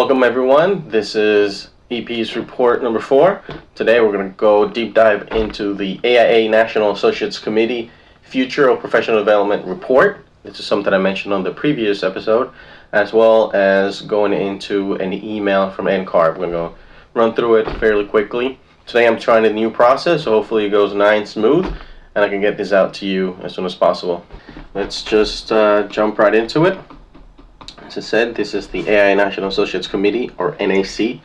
Welcome everyone. This is EP's report number 4. Today we're going to go deep dive into the AIA National Associates Committee Future of Professional Development report. This is something I mentioned on the previous episode, as well as going into an email from NCAR. We're going to run through it fairly quickly. Today I'm trying a new process, so hopefully it goes nice and smooth, and I can get this out to you as soon as possible. Let's just jump right into it. As I said, this is the AIA National Associates Committee, or NAC,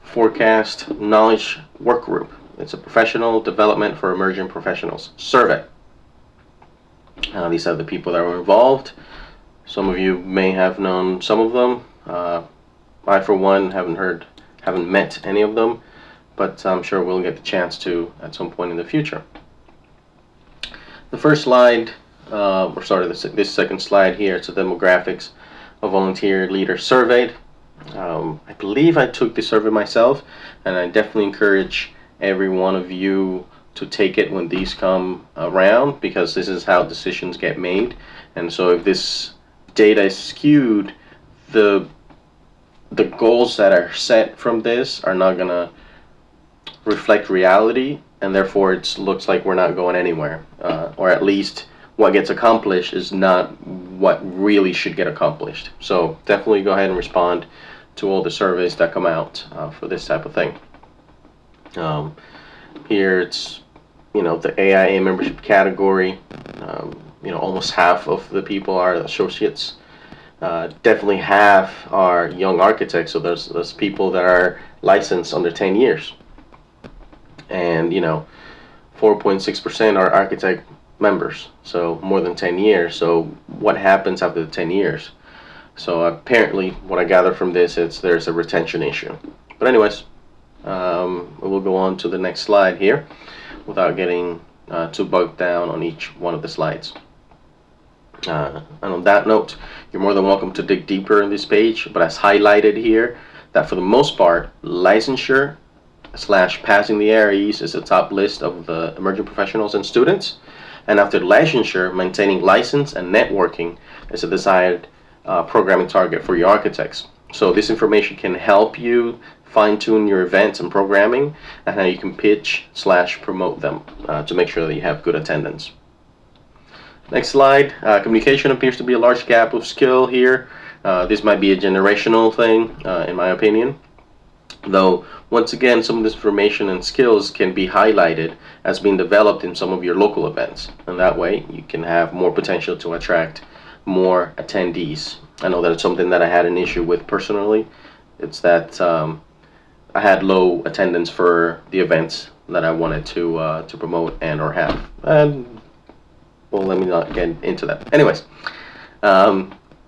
Forecast Knowledge Work Group. It's a professional development for emerging professionals survey. These are the people that were involved. Some of you may have known some of them. I, for one, haven't met any of them, but I'm sure we'll get the chance to at some point in the future. The first slide, this second slide here, it's the demographics of volunteer leaders surveyed. I believe I took the survey myself, and I definitely encourage every one of you to take it when these come around, because this is how decisions get made. And so if this data is skewed, the goals that are set from this are not gonna reflect reality, and therefore it looks like we're not going anywhere, or at least what gets accomplished is not what really should get accomplished. So definitely go ahead and respond to all the surveys that come out for this type of thing. Here it's, the AIA membership category. Almost half of the people are associates. Definitely half are young architects, so there's people that are licensed under 10 years. And 4.6% are architect members, so more than 10 years. So what happens after the 10 years? So apparently what I gather from this is there's a retention issue. But anyways, we'll go on to the next slide here without getting too bogged down on each one of the slides. And on that note, you're more than welcome to dig deeper in this page, but as highlighted here, that for the most part, licensure / passing the AREs is the top list of the emerging professionals and students. And after licensure, maintaining license and networking is a desired programming target for your architects. So this information can help you fine-tune your events and programming, and how you can pitch / promote them to make sure that you have good attendance. Next slide. Communication appears to be a large gap of skill here. This might be a generational thing, in my opinion. Though, once again, some of this information and skills can be highlighted as being developed in some of your local events. And that way, you can have more potential to attract more attendees. I know that it's something that I had an issue with personally. It's that I had low attendance for the events that I wanted to promote and or have. And, well, let me not get into that. Anyways,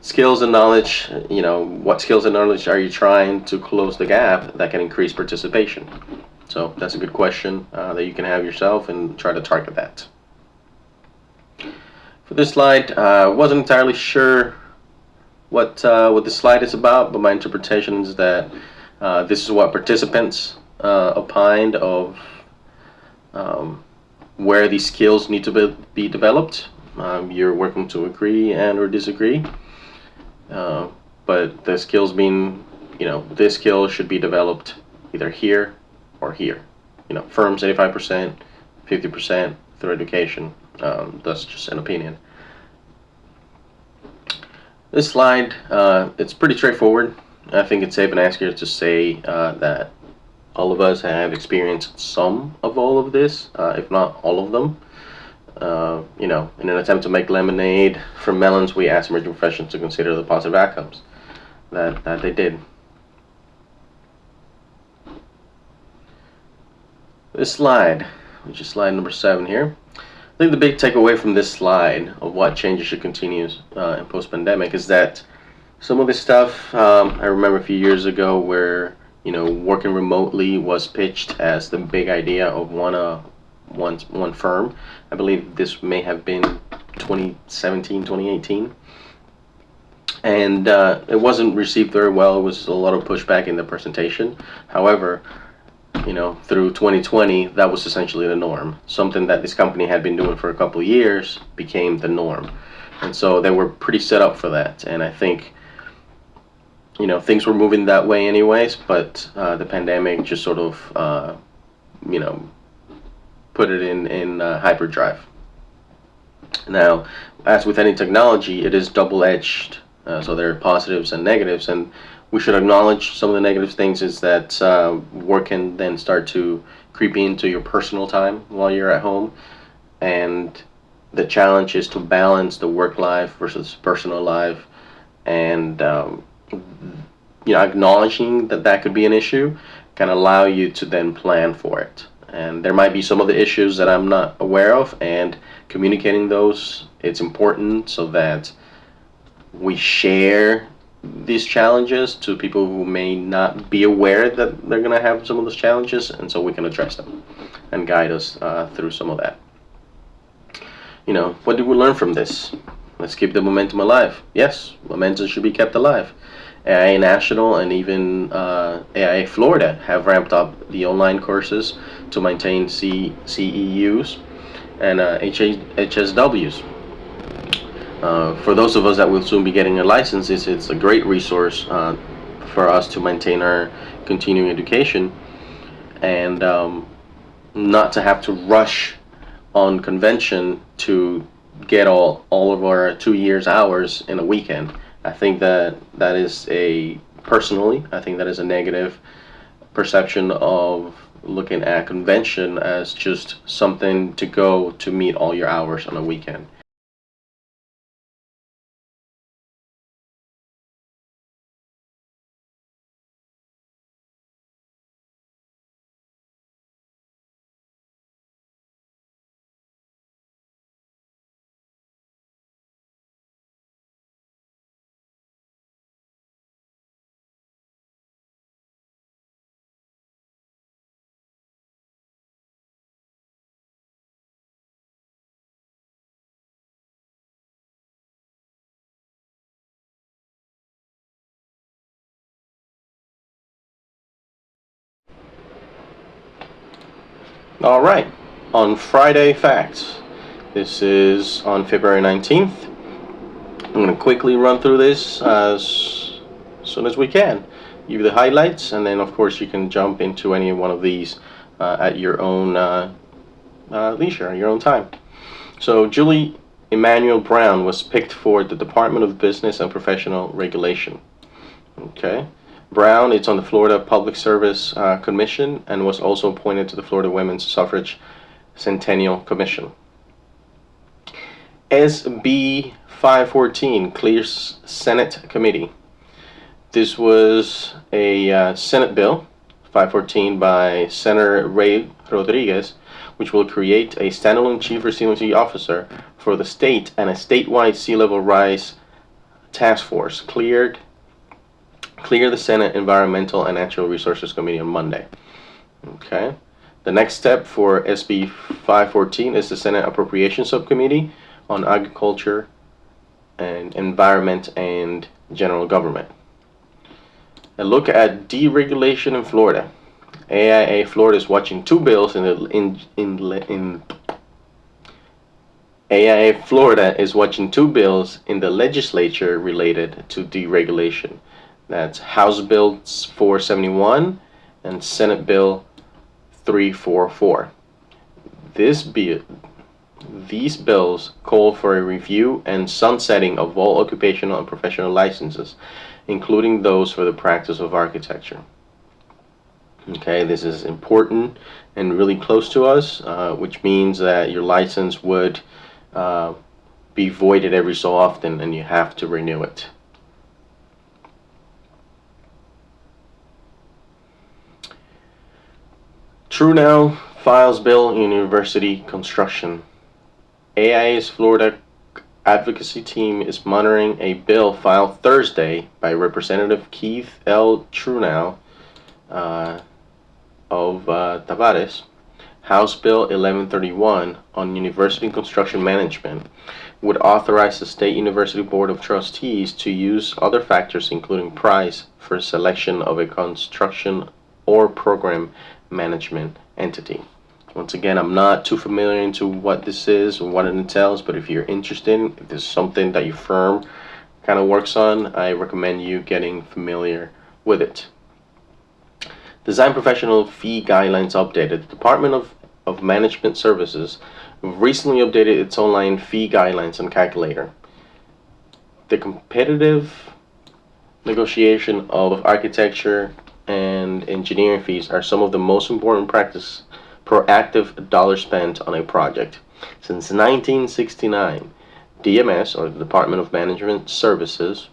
skills and knowledge, what skills and knowledge are you trying to close the gap that can increase participation? So that's a good question that you can have yourself and try to target that. For this slide, I wasn't entirely sure what this slide is about, but my interpretation is that this is what participants opined of where these skills need to be developed. You're welcome to agree and or disagree. But the skills being, this skill should be developed either here or here. Firms 85%, 50% through education. That's just an opinion. This slide, it's pretty straightforward. I think it's safe and accurate to say that all of us have experienced some of all of this, if not all of them. In an attempt to make lemonade from melons, we asked emerging professionals to consider the positive outcomes that they did. This slide, which is slide number 7 here, I think the big takeaway from this slide of what changes should continue in post-pandemic is that some of this stuff, I remember a few years ago where, working remotely was pitched as the big idea of one firm. I believe this may have been 2017, 2018. And it wasn't received very well. It was a lot of pushback in the presentation. However, through 2020, that was essentially the norm. Something that this company had been doing for a couple of years became the norm. And so they were pretty set up for that. And I think things were moving that way anyways, but the pandemic just sort of, you know, put it in hyperdrive. Now, as with any technology, it is double-edged. So there are positives and negatives, and we should acknowledge some of the negative things is that work can then start to creep into your personal time while you're at home, and the challenge is to balance the work life versus personal life, and acknowledging that that could be an issue can allow you to then plan for it. And there might be some of the issues that I'm not aware of, and communicating those, it's important so that we share these challenges to people who may not be aware that they're going to have some of those challenges, and so we can address them and guide us through some of that. What did we learn from this? Let's keep the momentum alive. Yes, momentum should be kept alive. AIA National and even AIA Florida have ramped up the online courses to maintain CEUs and HSWs. For those of us that will soon be getting a license, it's a great resource for us to maintain our continuing education and not to have to rush on convention to get all of our 2 years hours in a weekend. I think that is personally, I think that is a negative perception of looking at convention as just something to go to meet all your hours on a weekend. All right, on Friday Facts. This is on February 19th. I'm going to quickly run through this as soon as we can. Give you the highlights, and then of course you can jump into any one of these at your own leisure, at your own time. So Julie Emanuel Brown was picked for the Department of Business and Professional Regulation. Okay. Brown is on the Florida Public Service Commission and was also appointed to the Florida Women's Suffrage Centennial Commission. SB 514 clears Senate committee. This was a Senate bill, 514, by Senator Ray Rodriguez, which will create a standalone chief resiliency officer for the state and a statewide sea level rise task force. Clear the Senate Environmental and Natural Resources Committee on Monday. Okay. The next step for SB 514 is the Senate Appropriation Subcommittee on Agriculture and Environment and General Government. A look at deregulation in Florida. AIA Florida is watching two bills AIA Florida is watching two bills in the legislature related to deregulation. That's House Bill 471 and Senate Bill 344. These bills call for a review and sunsetting of all occupational and professional licenses, including those for the practice of architecture. Okay, this is important and really close to us, which means that your license would be voided every so often and you have to renew it. TrueNow files bill in university construction. AIA's Florida advocacy team is monitoring a bill filed Thursday by Representative Keith L. TrueNow of Tavares, House Bill 1131 on university construction management, would authorize the State University Board of Trustees to use other factors including price for selection of a construction or program management entity. Once again, I'm not too familiar into what this is or what it entails, but if you're interested, if there's something that your firm kind of works on, I recommend you getting familiar with it. Design professional fee guidelines updated. The Department of Management Services recently updated its online fee guidelines and calculator. The competitive negotiation of architecture and engineering fees are some of the most important proactive dollars spent on a project. Since 1969, DMS, or the Department of Management Services,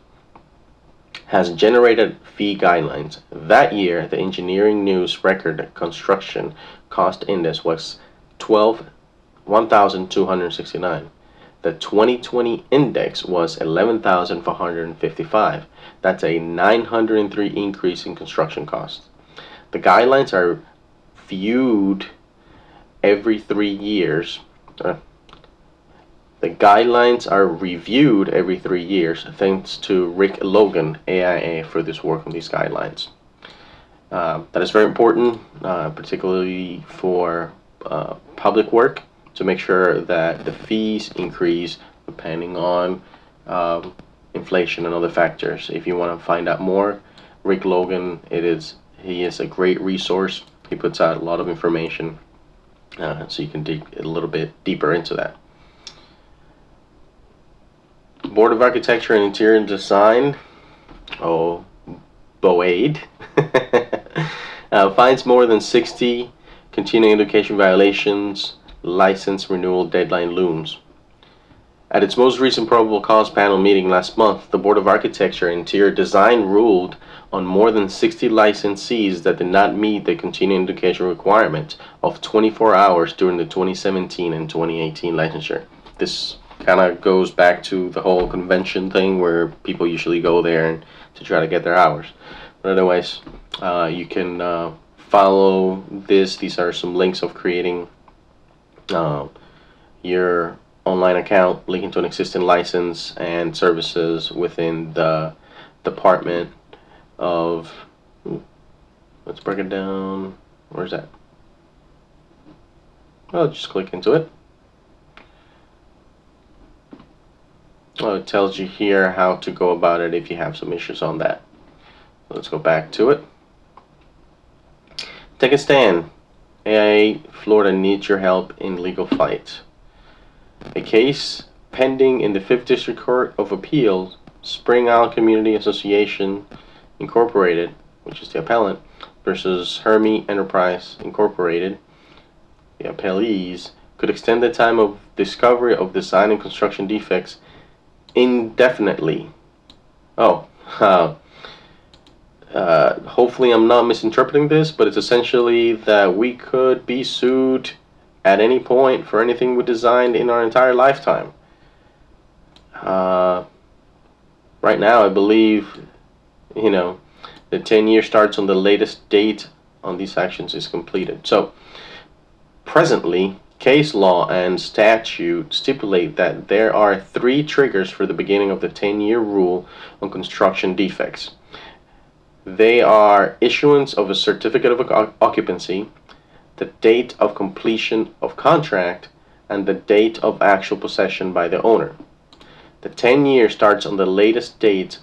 has generated fee guidelines. That year, the Engineering News Record Construction Cost Index was 1,269. The 2020 index was 11,455. That's a 903 increase in construction costs. The guidelines are viewed every 3 years. The guidelines are reviewed every 3 years, thanks to Rick Logan, AIA, for this work on these guidelines. That is very important, particularly for public work, to make sure that the fees increase depending on inflation and other factors. If you want to find out more, Rick Logan, he is a great resource. He puts out a lot of information, so you can dig a little bit deeper into that. Board of Architecture and Interior Design, BOAD, finds more than 60 continuing education violations. License renewal deadline looms. At its most recent probable cause panel meeting last month, the Board of Architecture and Interior Design ruled on more than 60 licensees that did not meet the continuing education requirement of 24 hours during the 2017 and 2018 licensure. This kind of goes back to the whole convention thing where people usually go there to try to get their hours. But otherwise, you can follow this. These are some links of creating your online account, linking to an existing license and services within the Department of, let's break it down. Where's that? Well, just click into it. Well, it tells you here how to go about it if you have some issues on that. Let's go back to it. Take a stand. AIA Florida needs your help in legal fight. A case pending in the 5th District Court of Appeals, Spring Isle Community Association Incorporated, which is the appellant, versus Hermie Enterprise Incorporated, the appellees, could extend the time of discovery of design and construction defects indefinitely. Hopefully I'm not misinterpreting this, but it's essentially that we could be sued at any point for anything we designed in our entire lifetime. Right now, I believe, the 10-year starts on the latest date on these actions is completed. So, presently, case law and statute stipulate that there are 3 triggers for the beginning of the 10-year rule on construction defects. They are issuance of a certificate of occupancy, the date of completion of contract, and the date of actual possession by the owner. The 10 years starts on the latest date.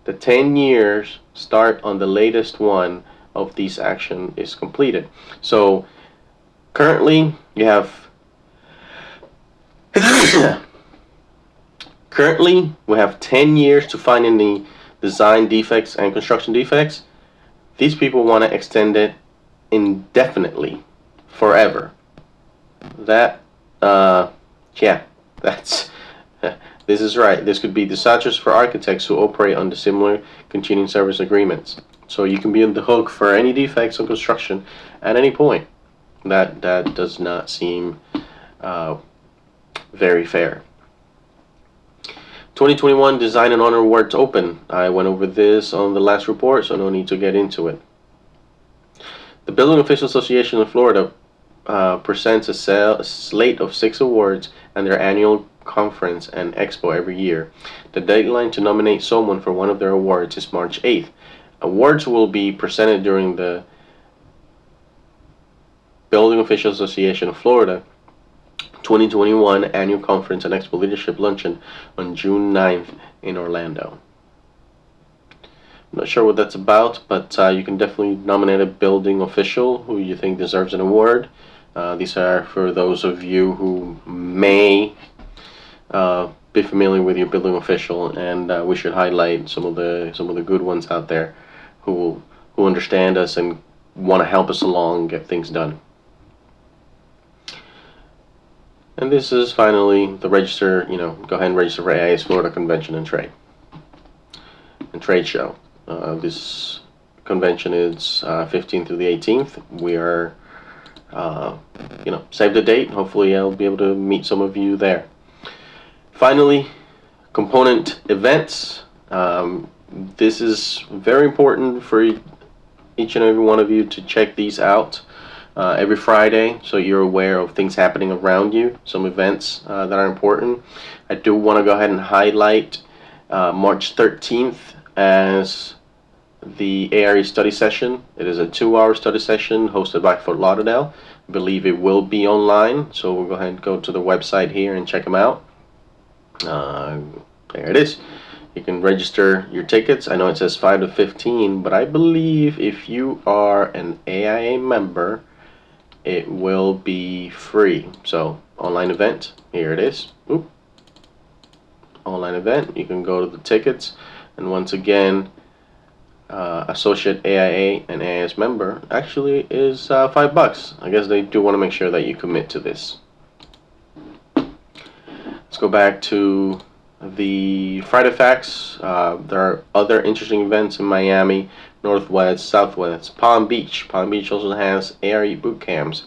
The 10 years start on the latest one of these action is completed. So currently you have Currently, we have 10 years to find any design defects and construction defects. These people want to extend it indefinitely, forever. That, this is right. This could be disastrous for architects who operate under similar continuing service agreements. So you can be on the hook for any defects on construction at any point. That does not seem very fair. 2021 Design and Honor Awards open. I went over this on the last report, so no need to get into it. The Building Officials Association of Florida presents a slate of 6 awards and their annual conference and expo every year. The deadline to nominate someone for one of their awards is March 8th. Awards will be presented during the Building Officials Association of Florida 2021 Annual Conference and Expo Leadership Luncheon on June 9th in Orlando. I'm not sure what that's about, but you can definitely nominate a building official who you think deserves an award. These are for those of you who may be familiar with your building official, and we should highlight some of the good ones out there who understand us and want to help us along, get things done. And this is finally the register. Go ahead and register for AIA's Florida Convention and Trade Show. This convention is 15th through the 18th. We are, save the date. Hopefully, I'll be able to meet some of you there. Finally, component events. This is very important for each and every one of you to check these out every Friday, so you're aware of things happening around you, some events that are important. I do want to go ahead and highlight March 13th as the ARE study session. It is a 2-hour study session hosted by Fort Lauderdale. I believe it will be online, so we'll go ahead and go to the website here and check them out. There it is. You can register your tickets. I know it says 5 to 15, but I believe if you are an AIA member, it will be free. So, online event, here it is. Oop. Online event, you can go to the tickets, and once again, associate AIA and AIS member actually is $5. I guess they do want to make sure that you commit to this. Let's go back to the Friday Facts. There are other interesting events in Miami, Northwest, Southwest, Palm Beach. Palm Beach also has ARE boot camps,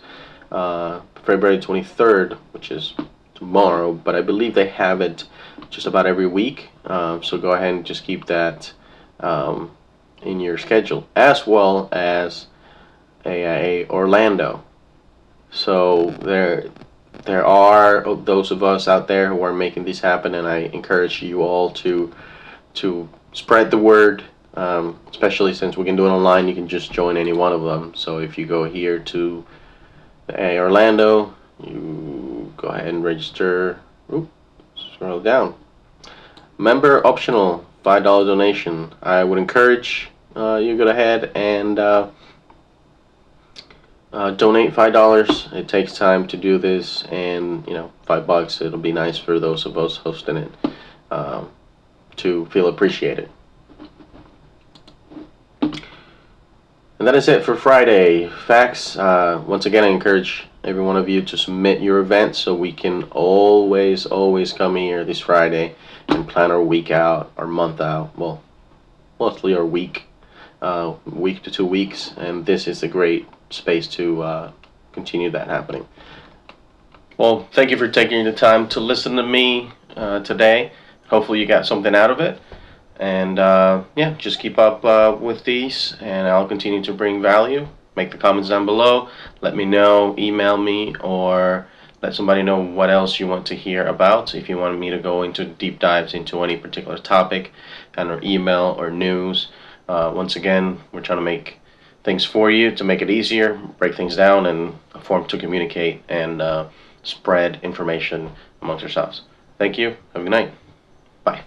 February 23rd, which is tomorrow, but I believe they have it just about every week. So go ahead and just keep that in your schedule, as well as AIA Orlando. So there are those of us out there who are making this happen, and I encourage you all to spread the word, especially since we can do it online. You can just join any one of them. So if you go here to the AIA Orlando, you go ahead and register. Oop, scroll down. Member optional, $5 donation. I would encourage you go ahead and donate $5. It takes time to do this, and $5. It'll be nice for those of us hosting it to feel appreciated. And that is it for Friday Facts. Once again, I encourage every one of you to submit your events so we can always come here this Friday and plan our week out, our month out. Well, mostly our week to 2 weeks, and this is a great space to continue that happening. Well, thank you for taking the time to listen to me today. Hopefully you got something out of it, and yeah, just keep up with these, and I'll continue to bring value. Make the comments down below, let me know, email me, or let somebody know what else you want to hear about. If you want me to go into deep dives into any particular topic, and or email or news. Once again, we're trying to make things for you to make it easier, break things down, and a form to communicate and spread information amongst yourselves. Thank you. Have a good night. Bye.